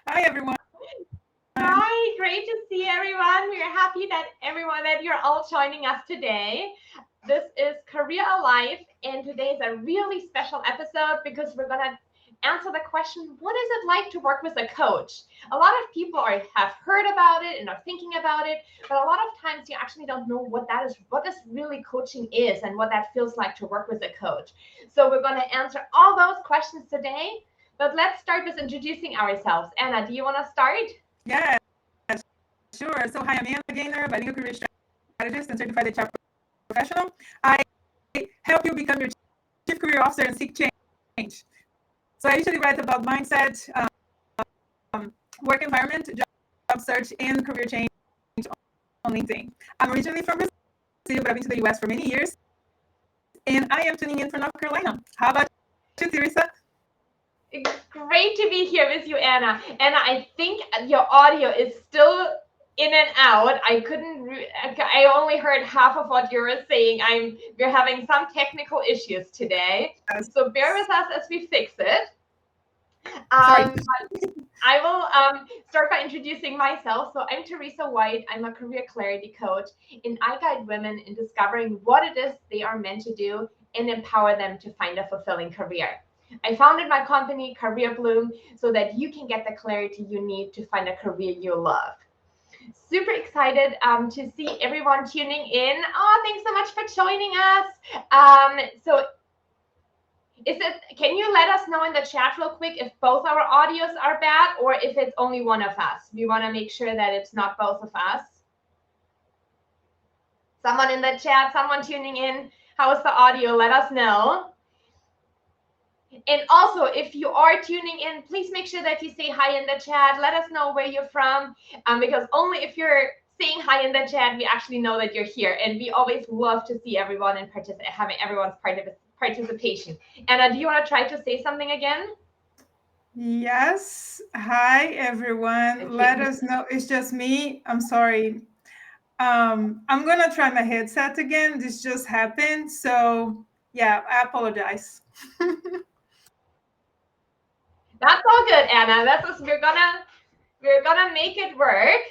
Hi, everyone. Hi, great to see everyone. We're happy that you're all joining us today. This is Career Alive, and today is a really special episode because we're gonna answer the question, what is it like to work with a coach? A lot of people have heard about it and are thinking about it, but a lot of times you actually don't know what this really coaching is and what that feels like to work with a coach. So we're gonna answer all those questions today, but let's start with introducing ourselves. Anna, do you wanna start? Yes, sure. So, hi, I'm Anna Goehner, bilingual career strategist and certified HR professional. I help you become your chief career officer and seek change. So, I usually write about mindset, work environment, job search, and career change on LinkedIn. I'm originally from Brazil, but I've been to the US for many years, and I am tuning in from North Carolina. How about you, Theresa? Great to be here with you, Anna. Anna, I think your audio is still in and out. I only heard half of what you were saying. We're having some technical issues today. So bear with us as we fix it. Sorry. I will start by introducing myself. So I'm Theresa White. I'm a career clarity coach, and I guide women in discovering what it is they are meant to do and empower them to find a fulfilling career. I founded my company, Career Bloom, so that you can get the clarity you need to find a career you love. Super excited to see everyone tuning in. Oh, thanks so much for joining us. Can you let us know in the chat real quick if both our audios are bad or if it's only one of us? We want to make sure that it's not both of us. Someone in the chat, someone tuning in, how's the audio? Let us know. And also, if you are tuning in, please make sure that you say hi in the chat. Let us know where you're from, because only if you're saying hi in the chat, we actually know that you're here. And we always love to see everyone and having everyone's participation. Anna, do you want to try to say something again? Yes. Hi, everyone. Okay. Let us know. It's just me. I'm sorry. I'm going to try my headset again. This just happened. So, yeah, I apologize. That's all good, Anna. We're gonna make it work.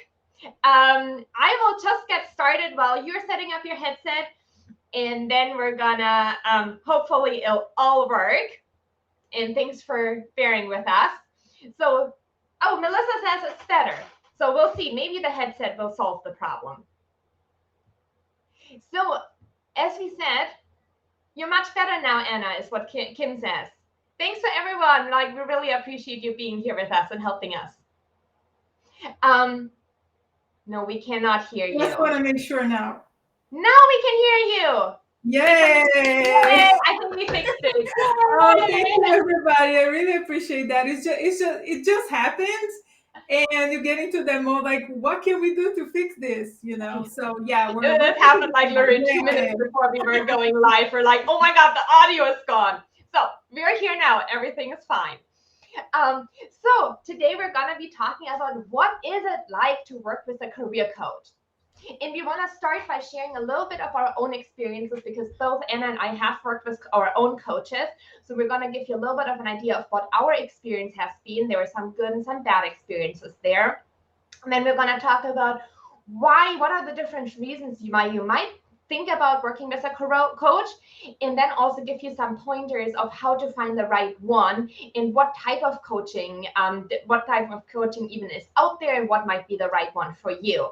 I will just get started while you're setting up your headset, and then we're gonna hopefully it'll all work. And thanks for bearing with us. So, Melissa says it's better. So we'll see. Maybe the headset will solve the problem. So, as we said, you're much better now, Anna, is what Kim says. Thanks for everyone. Like, we really appreciate you being here with us and helping us. No, we cannot hear you. Just want to make sure now. Now we can hear you. Yay! I think we fixed it. Oh, thank you, everybody. I really appreciate that. It just happens, and you get into that mode like, what can we do to fix this? So yeah, It happened like literally 2 minutes before we were going live. We're like, oh my god, the audio is gone. So we're here now. Everything is fine. So today we're gonna be talking about what is it like to work with a career coach. And we want to start by sharing a little bit of our own experiences because both Anna and I have worked with our own coaches. So we're going to give you a little bit of an idea of what our experience has been. There were some good and some bad experiences there. And then we're going to talk about what are the different reasons why you might think about working with a coach, and then also give you some pointers of how to find the right one and what type of coaching even is out there and what might be the right one for you.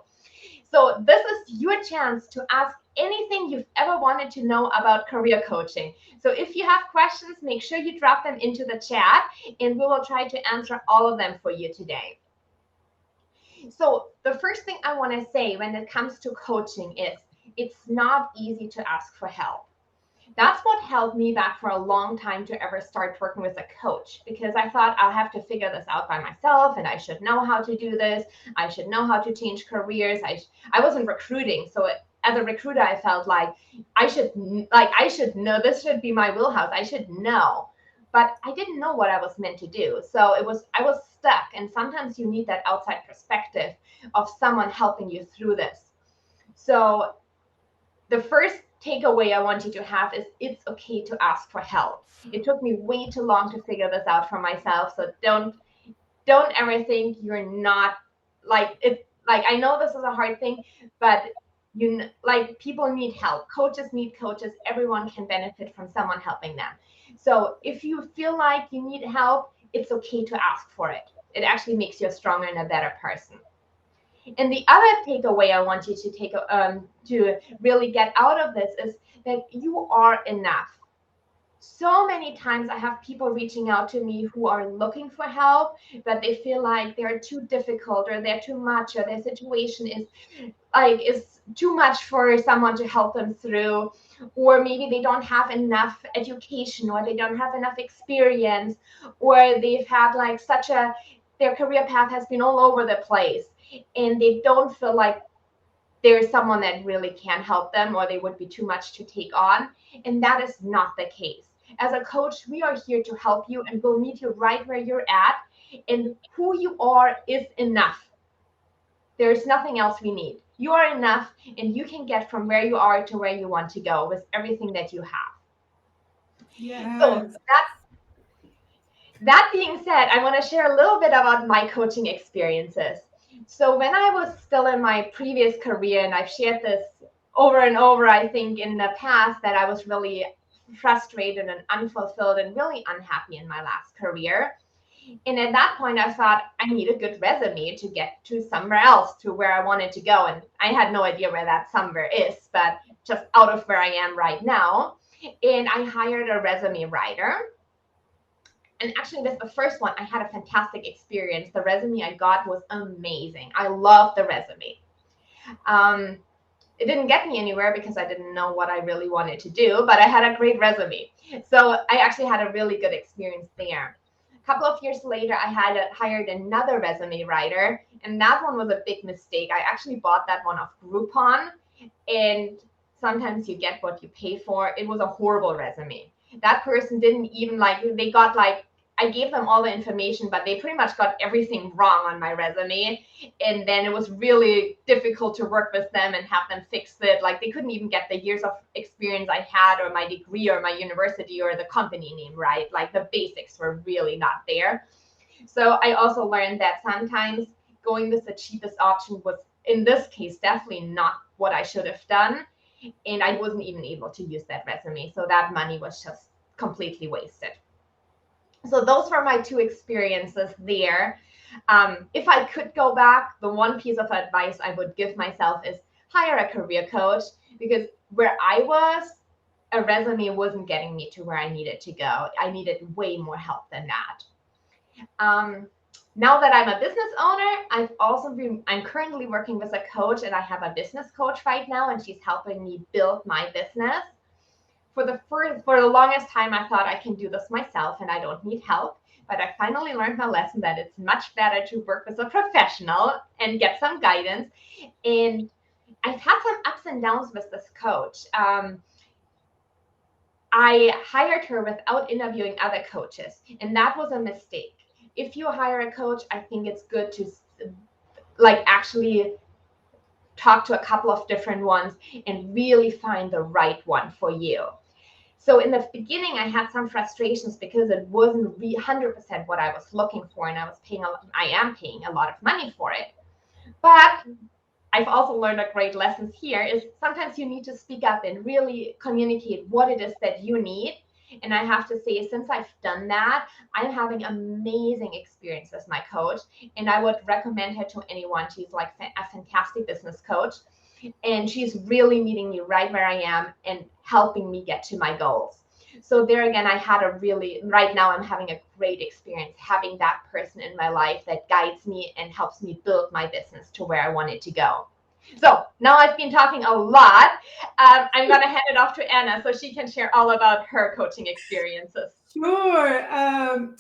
So this is your chance to ask anything you've ever wanted to know about career coaching. So if you have questions, make sure you drop them into the chat and we will try to answer all of them for you today. So the first thing I want to say when it comes to coaching is it's not easy to ask for help. That's what held me back for a long time to ever start working with a coach, because I thought I'll have to figure this out by myself and I should know how to do this. I should know how to change careers. I wasn't recruiting. So as a recruiter, I felt like I should know, this should be my wheelhouse. I should know, but I didn't know what I was meant to do. So I was stuck. And sometimes you need that outside perspective of someone helping you through this. So the first takeaway I want you to have is it's okay to ask for help. It took me way too long to figure this out for myself. So don't don't ever think you're not like it. Like, I know this is a hard thing, but like, people need help. Coaches need coaches. Everyone can benefit from someone helping them. So if you feel like you need help, it's okay to ask for it. It actually makes you a stronger and a better person. And the other takeaway I want you to to really get out of this is that you are enough. So many times I have people reaching out to me who are looking for help, but they feel like they're too difficult, or they're too much, or their situation is too much for someone to help them through, or maybe they don't have enough education, or they don't have enough experience, or they've had like their career path has been all over the place, and they don't feel like there's someone that really can help them, or they would be too much to take on. And that is not the case. As a coach, we are here to help you, and we'll meet you right where you're at. And who you are is enough. There's nothing else we need. You are enough, and you can get from where you are to where you want to go with everything that you have. Yes. So that being said, I want to share a little bit about my coaching experiences. So when I was still in my previous career, and I've shared this over and over, I think in the past, that I was really frustrated and unfulfilled and really unhappy in my last career. And at that point, I thought I need a good resume to get to somewhere else, to where I wanted to go. And I had no idea where that somewhere is, but just out of where I am right now. And I hired a resume writer. And actually, with the first one, I had a fantastic experience. The resume I got was amazing. I loved the resume. It didn't get me anywhere because I didn't know what I really wanted to do, but I had a great resume. So I actually had a really good experience there. A couple of years later, I had hired another resume writer, and that one was a big mistake. I actually bought that one off Groupon, and sometimes you get what you pay for. It was a horrible resume. That person didn't even they got I gave them all the information, but they pretty much got everything wrong on my resume. And then it was really difficult to work with them and have them fix it. Like, they couldn't even get the years of experience I had, or my degree, or my university, or the company name right. Like, the basics were really not there. So I also learned that sometimes going with the cheapest option was, in this case, definitely not what I should have done. And I wasn't even able to use that resume. So that money was just completely wasted. So those were my two experiences there. If I could go back, the one piece of advice I would give myself is hire a career coach, because where I was, a resume wasn't getting me to where I needed to go. I needed way more help than that. Now that I'm a business owner, I'm currently working with a coach, and I have a business coach right now, and she's helping me build my business. For the longest time, I thought I can do this myself and I don't need help. But I finally learned my lesson that it's much better to work with a professional and get some guidance. And I've had some ups and downs with this coach. I hired her without interviewing other coaches, and that was a mistake. If you hire a coach, I think it's good to actually talk to a couple of different ones and really find the right one for you. So in the beginning, I had some frustrations because it wasn't 100% what I was looking for, and I am paying a lot of money for it. But I've also learned a great lesson here is sometimes you need to speak up and really communicate what it is that you need. And I have to say, since I've done that, I'm having amazing experience with my coach, and I would recommend her to anyone. She's like a fantastic business coach, and she's really meeting me right where I am and helping me get to my goals. So there again, right now I'm having a great experience having that person in my life that guides me and helps me build my business to where I want it to go. So now I've been talking a lot. I'm going to hand it off to Anna so she can share all about her coaching experiences. Sure.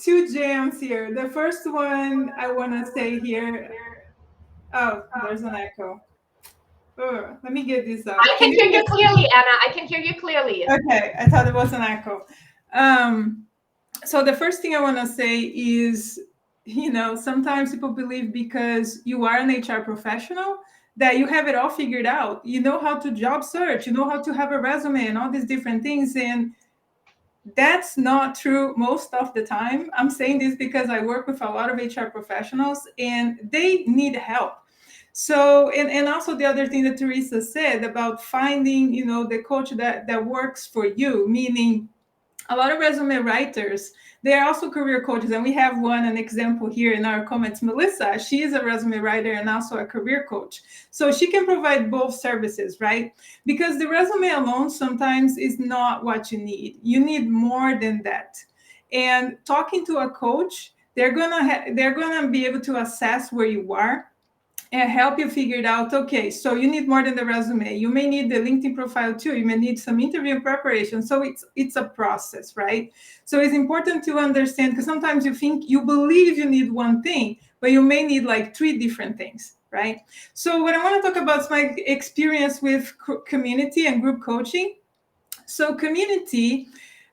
Two gems here. The first one I want to say here. Oh, there's an echo. Let me get this up. I can hear you clearly, Anna. I can hear you clearly. Okay, I thought it was an echo. So the first thing I want to say is, sometimes people believe because you are an HR professional that you have it all figured out. You know how to job search, you know how to have a resume and all these different things. And That's not true most of the time. I'm saying this because I work with a lot of HR professionals and they need help. So, and also the other thing that Theresa said about finding, the coach that works for you, meaning a lot of resume writers, they are also career coaches, and we have an example here in our comments. Melissa, she is a resume writer and also a career coach, so she can provide both services, right? Because the resume alone sometimes is not what you need more than that. And talking to a coach, they're gonna be able to assess where you are and help you figure it out. Okay, so you need more than the resume. You may need the LinkedIn profile too. You may need some interview preparation. So it's a process, right? So it's important to understand, because sometimes you believe you need one thing, but you may need like three different things, right? So what I want to talk about is my experience with community and group coaching. So community,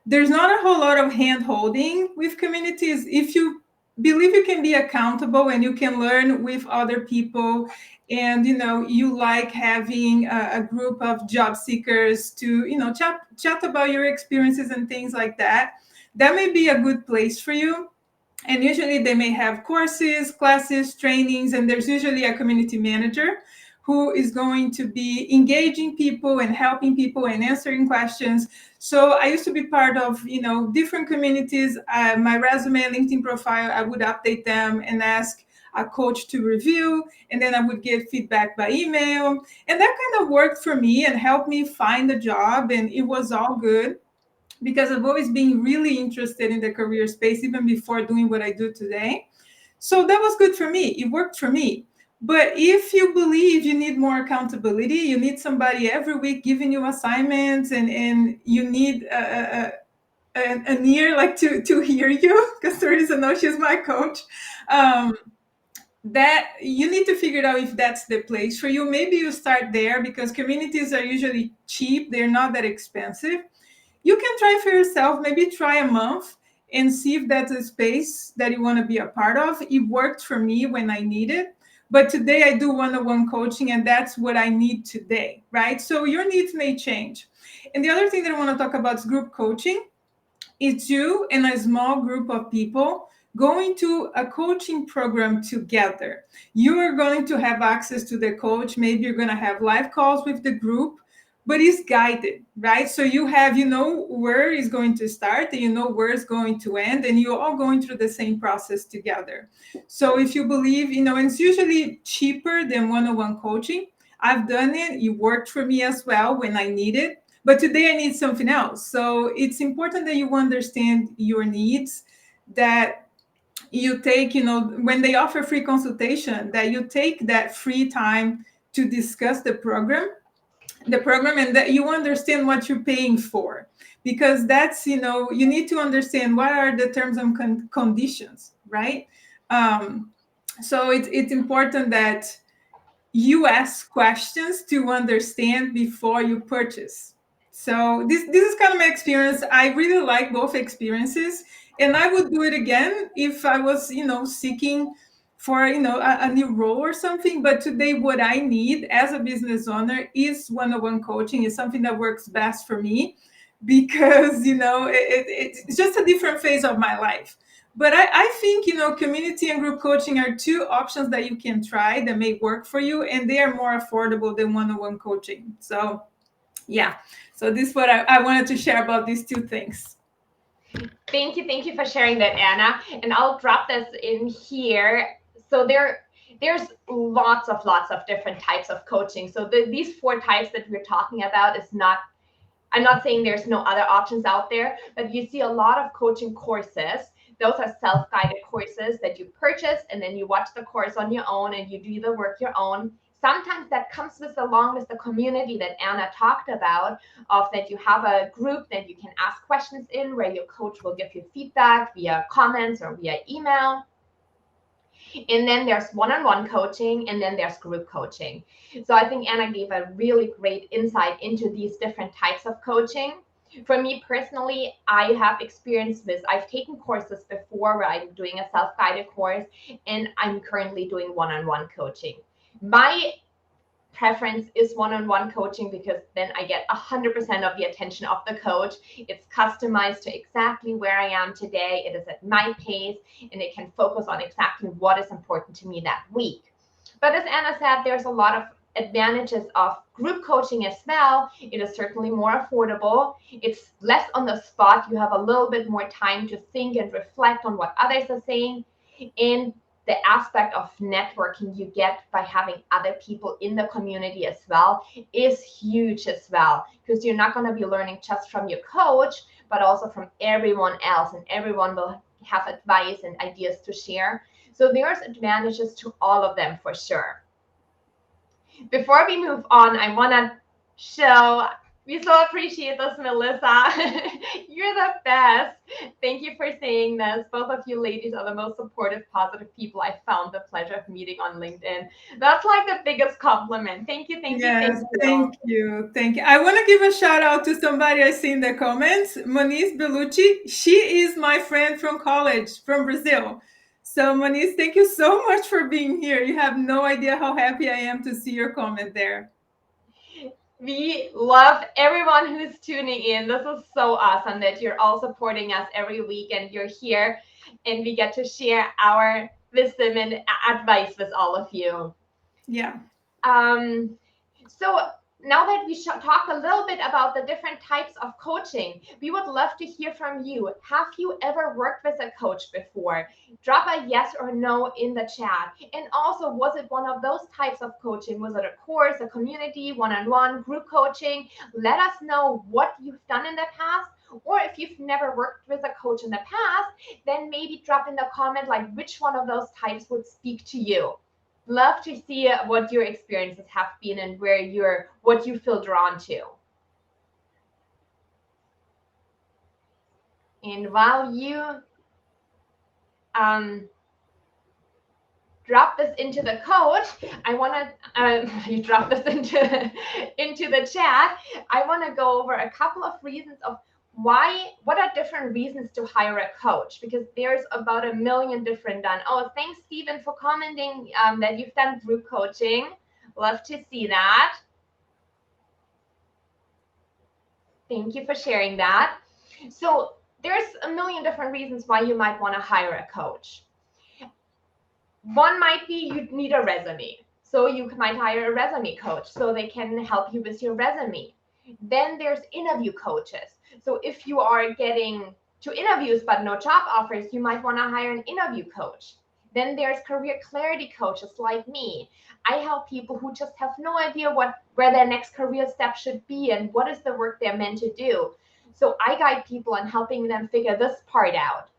there's not a whole lot of hand holding with communities. If you believe you can be accountable and you can learn with other people, and you like having a group of job seekers to chat about your experiences and things like that, that may be a good place for you. And usually they may have courses, classes, trainings, and there's usually a community manager who is going to be engaging people and helping people and answering questions. So I used to be part of different communities. My resume and LinkedIn profile, I would update them and ask a coach to review, and then I would get feedback by email, and that kind of worked for me and helped me find a job, and it was all good because I've always been really interested in the career space, even before doing what I do today. So that was good for me. It worked for me. But if you believe you need more accountability, you need somebody every week giving you assignments, and you need an ear like to hear you, because Teresa knows she's my coach. Um, that you need to figure out if that's the place for you. Maybe you start there, because communities are usually cheap, they're not that expensive. You can try for yourself, maybe try a month and see if that's a space that you want to be a part of. It worked for me when I needed, but today I do one-on-one coaching, and that's what I need today, right? So your needs may change. And the other thing that I want to talk about is group coaching. It's you and a small group of people going to a coaching program together. You are going to have access to the coach. Maybe you're going to have live calls with the group, but it's guided, right? So you know where it's going to start, and you know where it's going to end, and you're all going through the same process together. So if you believe, and it's usually cheaper than one-on-one coaching. I've done it. It worked for me as well when I needed, but today I need something else. So it's important that you understand your needs, that you take, when they offer free consultation, that you take that free time to discuss the program, and that you understand what you're paying for, because that's, you need to understand what are the terms and conditions, right? um, so it's important that you ask questions to understand before you purchase. So this is kind of my experience. I really like both experiences, and I would do it again if I was, seeking for, a new role or something. But today, what I need as a business owner is one-on-one coaching. Is something that works best for me, because it's just a different phase of my life. But I think, community and group coaching are two options that you can try that may work for you, and they are more affordable than one-on-one coaching. So yeah, so this is what I wanted to share about these two things. Thank you for sharing that, Anna. And I'll drop this in here. So there's lots of different types of coaching. So these four types that we're talking about is not, I'm not saying there's no other options out there, but you see a lot of coaching courses. Those are self-guided courses that you purchase, and then you watch the course on your own and you do the work your own. Sometimes that comes with along with the community that Anna talked about, of that you have a group that you can ask questions in, where your coach will give you feedback via comments or via email. And then there's one-on-one coaching, and then there's group coaching. So I think Anna gave a really great insight into these different types of coaching. For me personally, I have experience with, I've taken courses before where I'm doing a self-guided course, and I'm currently doing one-on-one coaching. My preference is one-on-one coaching, because then I get 100% of the attention of the coach. It's customized to exactly where I am today. It is at my pace, and it can focus on exactly what is important to me that week. But as Anna said, there's a lot of advantages of group coaching as well. It is certainly more affordable. It's less on the spot. You have a little bit more time to think and reflect on what others are saying. And the aspect of networking you get by having other people in the community as well is huge as well, because you're not going to be learning just from your coach, but also from everyone else, and everyone will have advice and ideas to share. So there's advantages to all of them for sure. Before we move on, I want to show, we so appreciate this, Melissa. You're the best. Thank you for saying this. Both of you ladies are the most supportive, positive people I found the pleasure of meeting on LinkedIn. That's like the biggest compliment. Thank you, thank you, Yes, thank you. thank you. Thank you. I want to give a shout out to somebody I see in the comments, Moniz Bellucci. She is my friend from college, from Brazil. So, Moniz, thank you so much for being here. You have no idea how happy I am to see your comment there. We love everyone who's tuning in. This is so awesome that you're all supporting us every week and you're here and we get to share our wisdom and advice with all of you. Yeah. So now that we talked a little bit about the different types of coaching, we would love to hear from you. Have you ever worked with a coach before? Drop a yes or no in the chat. And also, was it one of those types of coaching? Was it a course, a community, one-on-one, group coaching? Let us know what you've done in the past. Or if you've never worked with a coach in the past, then maybe drop in the comment like which one of those types would speak to you. Love to see what your experiences have been and what you feel drawn to. And while you drop this into the coach, I want to you drop this into the chat. I want to go over a couple of reasons of what are different reasons to hire a coach, because there's about 1 million different done. Oh, thanks, Stephen, for commenting that you've done group coaching. Love to see that. Thank you for sharing that. So there's 1 million different reasons why you might want to hire a coach. One might be you need a resume. So you might hire a resume coach so they can help you with your resume. Then there's interview coaches. So if you are getting to interviews but no job offers, you might want to hire an interview coach. Then there's career clarity coaches like me. I help people who just have no idea where their next career step should be and what is the work they're meant to do. So I guide people on helping them figure this part out.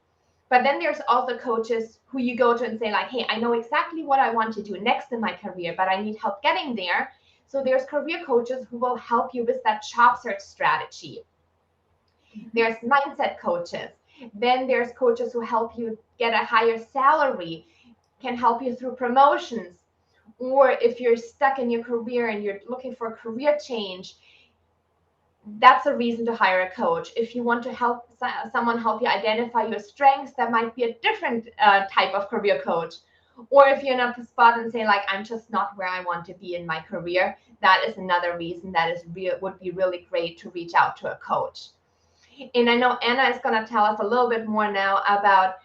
But then there's also coaches who you go to and say like, hey, I know exactly what I want to do next in my career, but I need help getting there. So there's career coaches who will help you with that job search strategy. There's mindset coaches. Then there's coaches who help you get a higher salary, can help you through promotions. Or if you're stuck in your career and you're looking for a career change, that's a reason to hire a coach. If you want to help someone help you identify your strengths, that might be a different type of career coach. Or if you're in a spot and say like, I'm just not where I want to be in my career, that is another reason that would be really great to reach out to a coach. And I know Anna is going to tell us a little bit more now about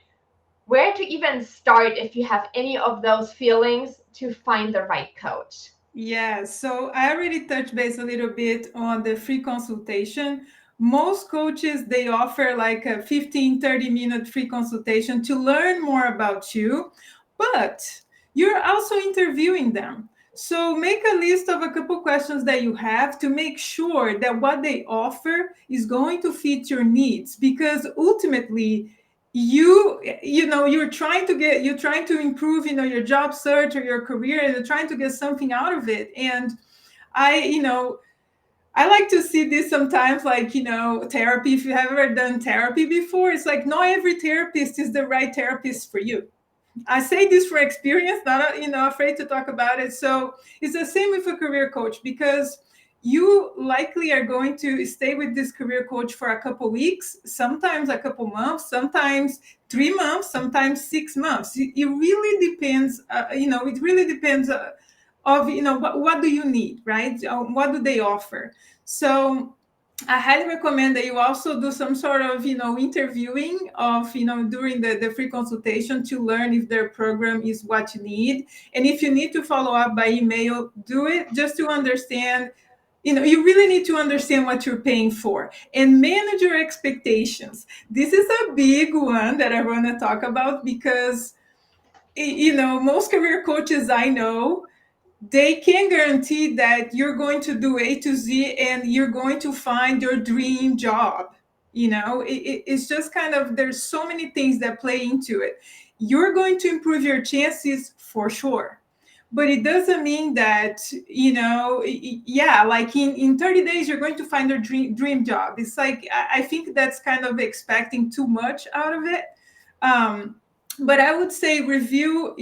where to even start if you have any of those feelings to find the right coach. Yeah, so I already touched base a little bit on the free consultation. Most coaches, they offer like a 15, 30-minute free consultation to learn more about you, but you're also interviewing them. So make a list of a couple questions that you have to make sure that what they offer is going to fit your needs, because ultimately you're trying to improve your job search or your career, and you're trying to get something out of it. And I like to see this sometimes, like, therapy. If you have ever done therapy before, it's like not every therapist is the right therapist for you. I say this for experience, not afraid to talk about it. So it's the same with a career coach, because you likely are going to stay with this career coach for a couple weeks, sometimes a couple months, sometimes 3 months, sometimes 6 months. It really depends. It really depends of, what do you need, right? What do they offer? So I highly recommend that you also do some sort of, interviewing of, during the free consultation to learn if their program is what you need. And if you need to follow up by email, do it just to understand. You really need to understand what you're paying for and manage your expectations. This is a big one that I want to talk about because, most career coaches I know, they can guarantee that you're going to do A to Z and you're going to find your dream job. It's just kind of, there's so many things that play into it. You're going to improve your chances for sure. But it doesn't mean that, yeah, like in 30 days, you're going to find your dream job. It's like, I think that's kind of expecting too much out of it. But I would say review,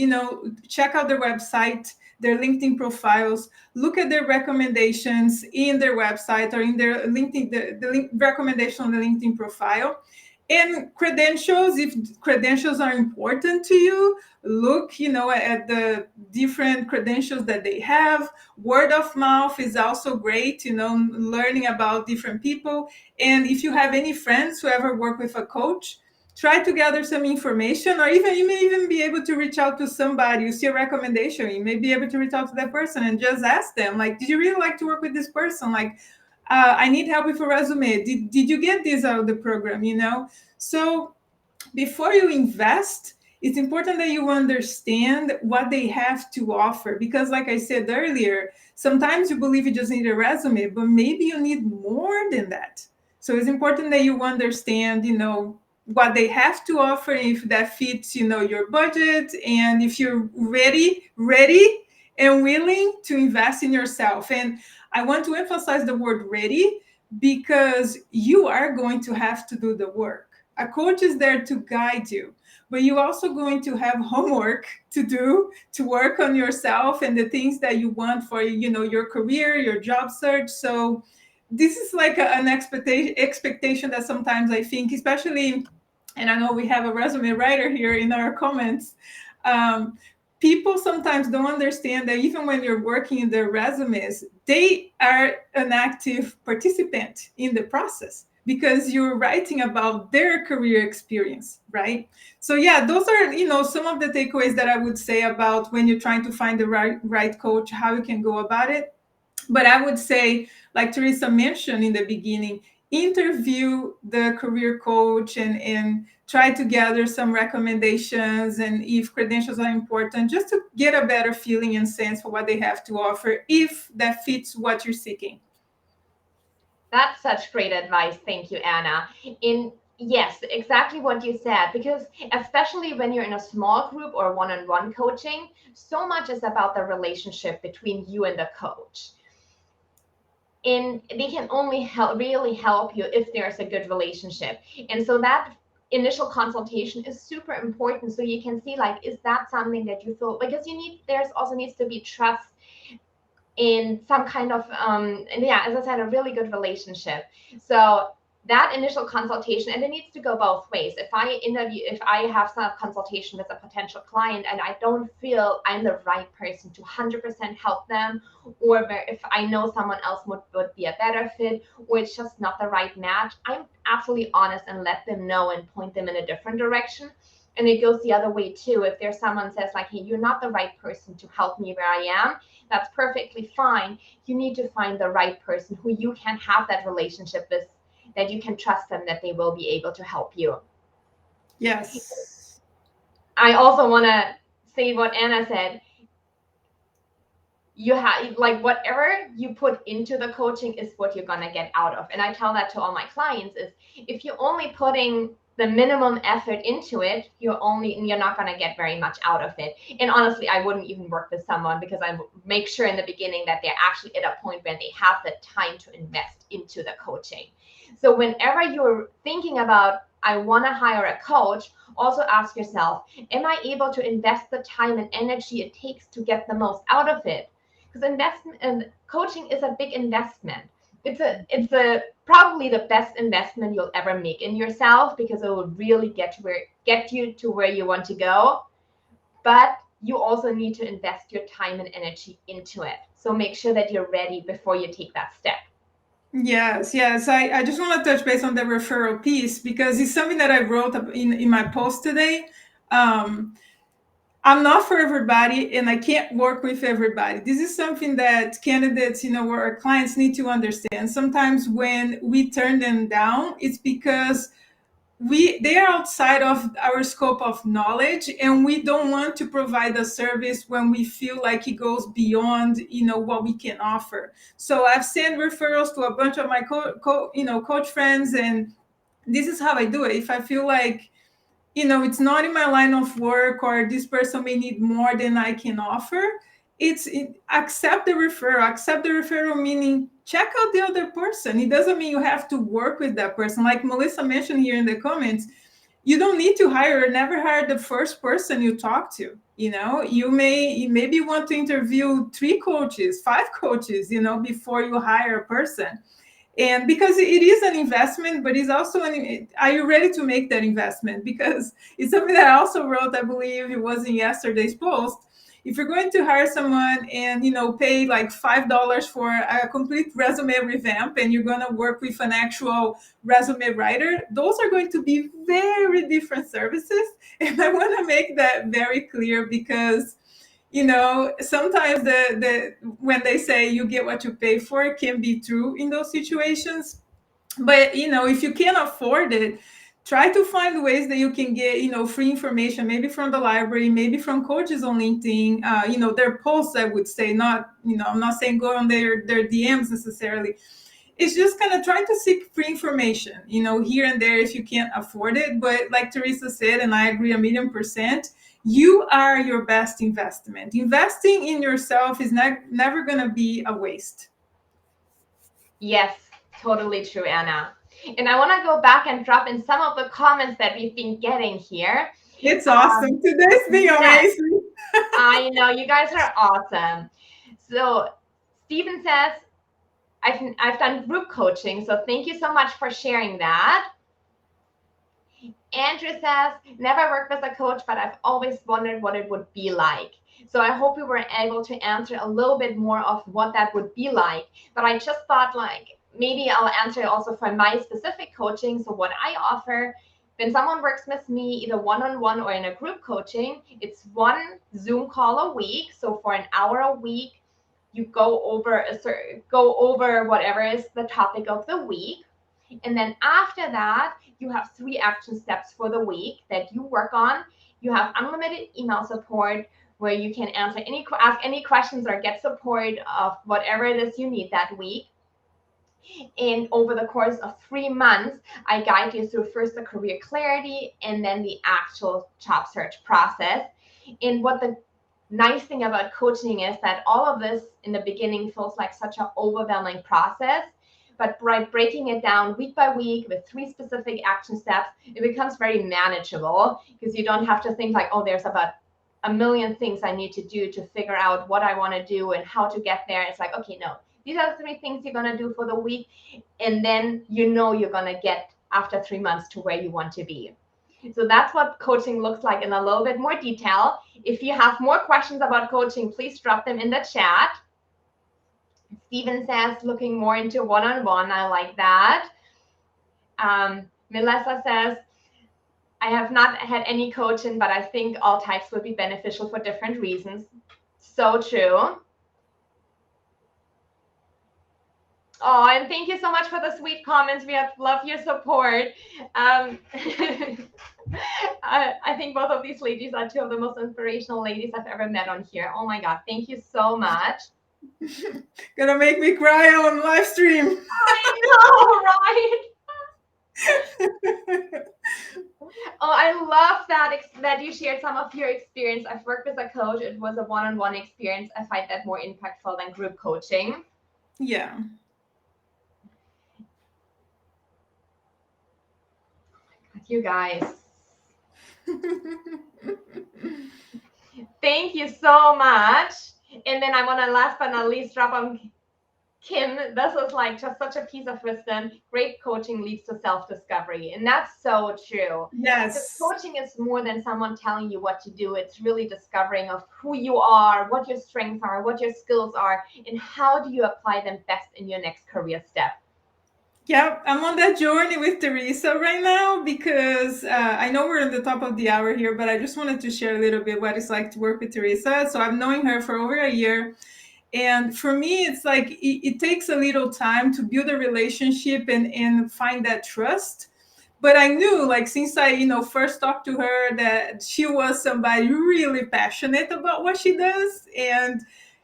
check out their website, their LinkedIn profiles, look at their recommendations in their website or in their LinkedIn, the link, recommendation on the LinkedIn profile. And credentials, if credentials are important to you, look, at the different credentials that they have. Word of mouth is also great, learning about different people. And if you have any friends who ever work with a coach, try to gather some information, or even you may even be able to reach out to somebody. You see a recommendation, you may be able to reach out to that person and just ask them, like, did you really like to work with this person? Like, I need help with a resume. Did you get this out of the program? So before you invest, it's important that you understand what they have to offer, because like I said earlier, sometimes you believe you just need a resume, but maybe you need more than that. So it's important that you understand, what they have to offer, if that fits, your budget, and if you're ready and willing to invest in yourself. And I want to emphasize the word ready, because you are going to have to do the work. A coach is there to guide you, but you're also going to have homework to do, to work on yourself and the things that you want for, your career, your job search. So this is like an expectation that sometimes I think, especially, and I know we have a resume writer here in our comments, um, people sometimes don't understand that even when you're working in their resumes, they are an active participant in the process, because you're writing about their career experience, right? So yeah, those are, some of the takeaways that I would say about when you're trying to find the right coach, how you can go about it. But I would say, like Theresa mentioned in the beginning, interview the career coach and try to gather some recommendations, and if credentials are important, just to get a better feeling and sense for what they have to offer, if that fits what you're seeking. That's such great advice. Thank you, Anna. In Yes, exactly what you said, because especially when you're in a small group or one-on-one coaching, so much is about the relationship between you and the coach. And they can only really help you if there's a good relationship. And so that initial consultation is super important, so you can see, like, is that something that you feel, because there's also needs to be trust in some kind of and yeah, as I said, a really good relationship. So that initial consultation, and it needs to go both ways. If I have some consultation with a potential client and I don't feel I'm the right person to 100% help them, or if I know someone else would be a better fit, or it's just not the right match, I'm absolutely honest and let them know and point them in a different direction. And it goes the other way too. If there's someone says, like, hey, you're not the right person to help me where I am, that's perfectly fine. You need to find the right person who you can have that relationship with, that you can trust them, that they will be able to help you. Yes. I also want to say what Anna said. You have, like, whatever you put into the coaching is what you're going to get out of. And I tell that to all my clients is, if you're only putting the minimum effort into it, you're not going to get very much out of it. And honestly, I wouldn't even work with someone, because I make sure in the beginning that they're actually at a point where they have the time to invest into the coaching. So whenever you're thinking about, I want to hire a coach, also ask yourself, am I able to invest the time and energy it takes to get the most out of it? Because investment and coaching is a big investment. It's a probably the best investment you'll ever make in yourself, because it will really get you to where you want to go. But you also need to invest your time and energy into it. So make sure that you're ready before you take that step. Yes, yes. I just want to touch base on the referral piece because it's something that I wrote up in my post today. Um, I'm not for everybody and I can't work with everybody. This is something that candidates, or our clients need to understand. Sometimes when we turn them down, it's because they are outside of our scope of knowledge and we don't want to provide a service when we feel like it goes beyond what we can offer. So I've sent referrals to a bunch of my coach friends, and this is how I do it. If I feel like it's not in my line of work or this person may need more than I can offer, accept the referral. Accept the referral meaning check out the other person. It doesn't mean you have to work with that person. Like Melissa mentioned here in the comments, you don't need to hire or never hire the first person you talk to. Maybe you want to interview 3 coaches, 5 coaches, before you hire a person. And because it is an investment, but it's also are you ready to make that investment? Because it's something that I also wrote, I believe it was in yesterday's post. If you're going to hire someone and pay like $5 for a complete resume revamp, and you're going to work with an actual resume writer, those are going to be very different services. And I want to make that very clear because sometimes the when they say you get what you pay for, it can be true in those situations. But if you can't afford it, try to find ways that you can get free information, maybe from the library, maybe from coaches on LinkedIn. Their posts, I would say, not I'm not saying go on their DMs necessarily. It's just kind of trying to seek free information, here and there if you can't afford it. But like Theresa said, and I agree 1,000,000%, you are your best investment. Investing in yourself is never going to be a waste. Yes, totally true, Anna. And I want to go back and drop in some of the comments that we've been getting here. It's awesome. Today's been amazing. I know, you guys are awesome. So Stephen says, I've done group coaching, so thank you so much for sharing that. Andrew says, never worked with a coach, but I've always wondered what it would be like. So I hope we were able to answer a little bit more of what that would be like. But I just thought maybe I'll answer also for my specific coaching. So what I offer, when someone works with me, either one-on-one or in a group coaching, it's 1 Zoom call a week. So for an hour a week, you go over whatever is the topic of the week. And then after that, you have 3 action steps for the week that you work on. You have unlimited email support where you can ask any questions or get support of whatever it is you need that week. And over the course of 3 months, I guide you through first the career clarity and then the actual job search process. And what the nice thing about coaching is that all of this in the beginning feels like such an overwhelming process. But by breaking it down week by week with 3 specific action steps, it becomes very manageable because you don't have to think like, oh, there's about a million things I need to do to figure out what I want to do and how to get there. It's like, okay, no, these are the 3 things you're going to do for the week. And then you're going to get after 3 months to where you want to be. So that's what coaching looks like in a little bit more detail. If you have more questions about coaching, please drop them in the chat. Steven says, looking more into one-on-one. I like that. Melissa says, I have not had any coaching, but I think all types would be beneficial for different reasons. So true. Oh, and thank you so much for the sweet comments. We love your support. I think both of these ladies are 2 of the most inspirational ladies I've ever met on here. Oh my God, thank you so much. Gonna make me cry on live stream. I know, right? Oh, I love that you shared some of your experience. I've worked with a coach. It was a one-on-one experience. I find that more impactful than group coaching. Yeah. You guys. Thank you so much. And then I want to last but not least drop on Kim, this is like just such a piece of wisdom. Great coaching leads to self-discovery. And that's so true. Because Yes. coaching is more than someone telling you what to do. It's really discovering of who you are, what your strengths are, what your skills are, and how do you apply them best in your next career step. Yeah, I'm on that journey with Teresa right now because I know we're at the top of the hour here, but I just wanted to share a little bit what it's like to work with Teresa. So I've known her for over a year. And for me, it's like it takes a little time to build a relationship and find that trust. But I knew, like, since I, first talked to her, that she was somebody really passionate about what she does. And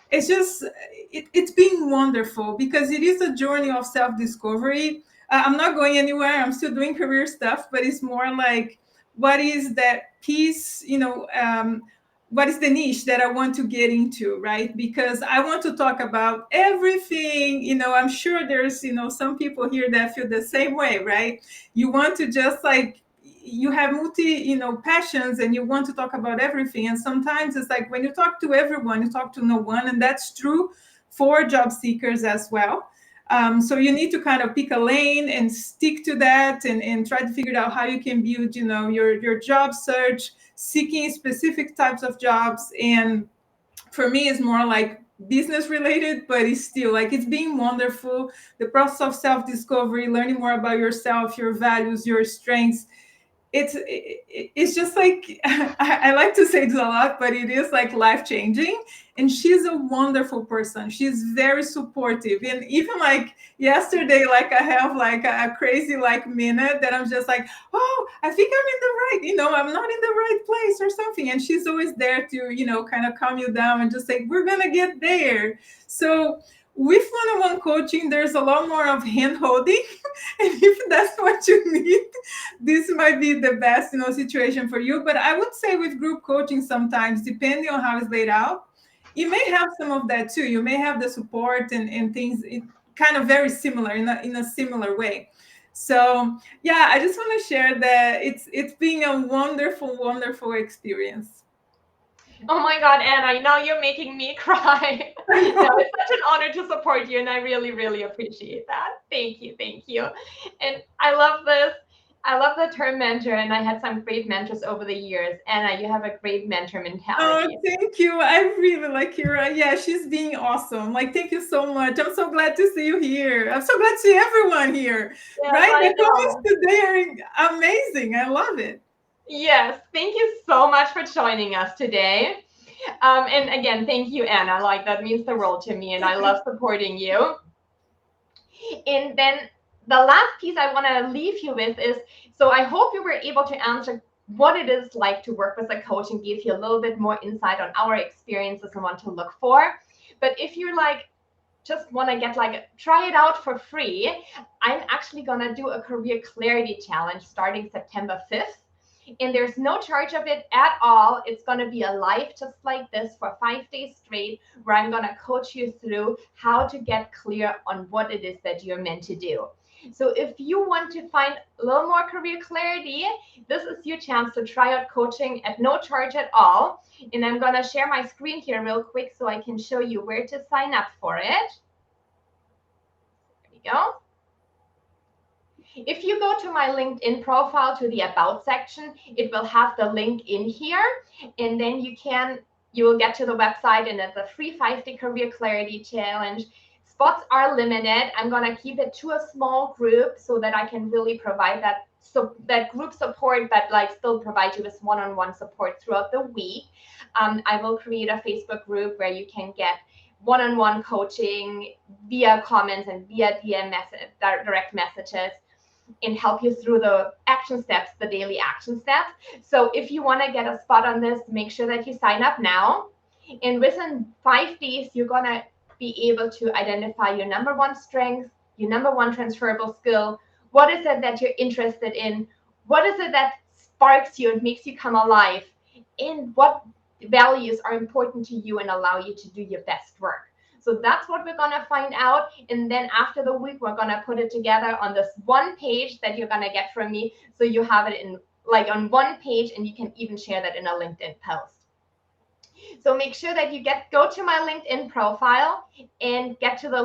it's just, it's been wonderful because it is a journey of self discovery. I'm not going anywhere. I'm still doing career stuff, but it's more like, what is that piece, what is the niche that I want to get into, right? Because I want to talk about everything. I'm sure there's, some people here that feel the same way, right? You want to just like, you have multi, passions, and you want to talk about everything. And sometimes it's like when you talk to everyone, you talk to no one. And that's true for job seekers as well. So you need to kind of pick a lane and stick to that, and try to figure out how you can build, your job search, seeking specific types of jobs. And for me, it's more like business related, but it's still like, it's been wonderful. The process of self discovery, learning more about yourself, your values, your strengths. It's just like, I like to say this a lot, but it is like life changing. And she's a wonderful person. She's very supportive. And even like yesterday, like I have like a crazy like minute that I'm just like, oh, I think I'm in the right, I'm not in the right place or something. And she's always there to, kind of calm you down and just say, we're gonna get there. So with one-on-one coaching, there's a lot more of hand holding. And if that's what you need, this might be the best, situation for you. But I would say with group coaching, sometimes depending on how it's laid out, you may have some of that too. You may have the support and things, kind of very similar in a similar way. So yeah, I just want to share that it's been a wonderful, wonderful experience. Oh my God, Anna, now you're making me cry. I No, know. it's such an honor to support you, and I really, really appreciate that. Thank you, thank you. And I love this. I love the term mentor, and I had some great mentors over the years. Anna, you have a great mentor Oh, mentality. thank you. I really like Kira. Yeah, she's being awesome. Like, thank you so much. I'm so glad to see you here. I'm so glad to see everyone here. Yes, Right? I The comments know. today are amazing. I love it. Yes, thank you so much for joining us today. And again, thank you, Anna. Like, that means the world to me, and I love supporting you. And then the last piece I want to leave you with is, so I hope you were able to answer what it is like to work with a coach and give you a little bit more insight on our experiences and what to look for. But if you're like, just want to get like, try it out for free, I'm actually going to do a career clarity challenge starting September 5th. And there's no charge of it at all. It's going to be a live just like this for 5 days straight, where I'm going to coach you through how to get clear on what it is that you're meant to do. So if you want to find a little more career clarity, this is your chance to try out coaching at no charge at all. And I'm going to share my screen here real quick so I can show you where to sign up for it. There we go. If you go to my LinkedIn profile to the About section, it will have the link in here. And then you will get to the website, and it's a free 5-day career clarity challenge. Spots are limited. I'm going to keep it to a small group so that I can really provide that group support, but like still provide you with one-on-one support throughout the week. I will create a Facebook group where you can get one-on-one coaching via comments and via DM message, direct messages, and help you through the action steps, the daily action steps. So if you want to get a spot on this, make sure that you sign up now. And within 5 days, you're going to be able to identify your number one strength, your number one transferable skill. What is it that you're interested in? What is it that sparks you and makes you come alive? And what values are important to you and allow you to do your best work? So that's what we're going to find out. And then after the week, we're going to put it together on this one page that you're going to get from me. So you have it in like on one page, and you can even share that in a LinkedIn post. So make sure that you go to my LinkedIn profile and go to the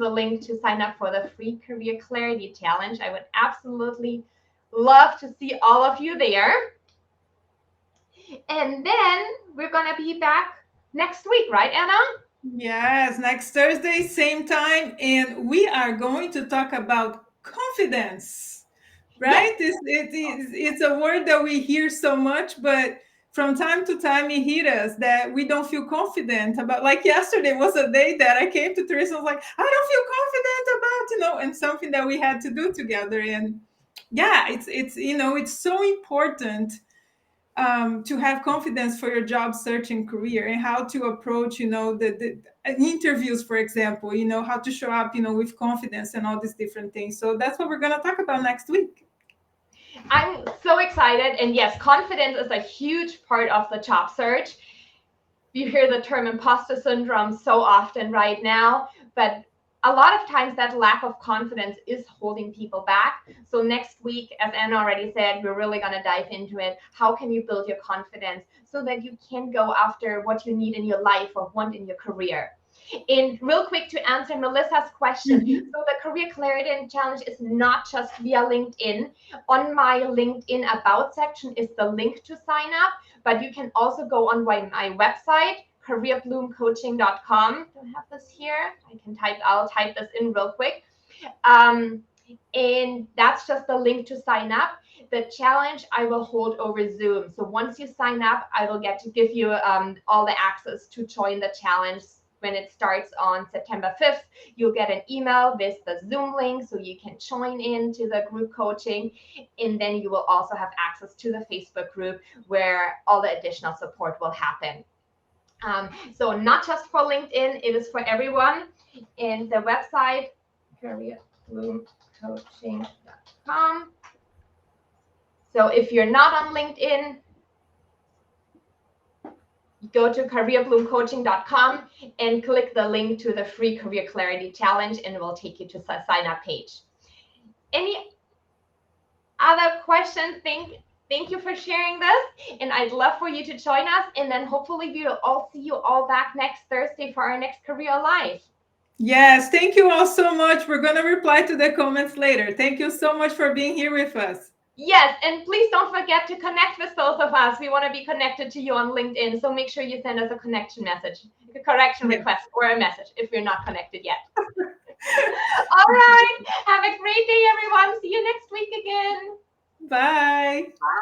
link to sign up for the free Career Clarity Challenge. I would absolutely love to see all of you there. And then we're going to be back next week, right, Anna? Yes, next Thursday, same time. And we are going to talk about confidence, right? Yes. It's a word that we hear so much, but from time to time it hit us that we don't feel confident about. Like yesterday was a day that I came to Teresa and was like, I don't feel confident about, and something that we had to do together. And yeah, it's so important to have confidence for your job searching career and how to approach, the interviews, for example, how to show up, with confidence and all these different things. So that's what we're going to talk about next week. I'm so excited. And yes, confidence is a huge part of the job search. You hear the term imposter syndrome so often right now, but a lot of times that lack of confidence is holding people back. So next week, as Anna already said, we're really going to dive into it. How can you build your confidence so that you can go after what you need in your life or want in your career? And real quick, to answer Melissa's question, so the Career Clarity Challenge is not just via LinkedIn. On my LinkedIn About section is the link to sign up, but you can also go on my website, careerbloomcoaching.com. Do I have this here? I'll type this in real quick. And that's just the link to sign up. The challenge I will hold over Zoom. So once you sign up, I will get to give you all the access to join the challenge. When it starts on September 5th, you'll get an email with the Zoom link so you can join into the group coaching. And then you will also have access to the Facebook group where all the additional support will happen. So not just for LinkedIn, it is for everyone. And the website, careerbloomcoaching.com. So if you're not on LinkedIn, go to careerbloomcoaching.com and click the link to the free Career Clarity Challenge, and it will take you to the sign up page. Any other questions? Thank you for sharing this, and I'd love for you to join us, and then hopefully we will all see you all back next Thursday for our next Career Live. Yes, thank you all so much. We're going to reply to the comments later. Thank you so much for being here with us. Yes, and please don't forget to connect with both of us. We want to be connected to you on LinkedIn, so make sure you send us a connection message, a correction request, or a message if you're not connected yet. All right, have a great day, everyone. See you next week again. Bye. Bye.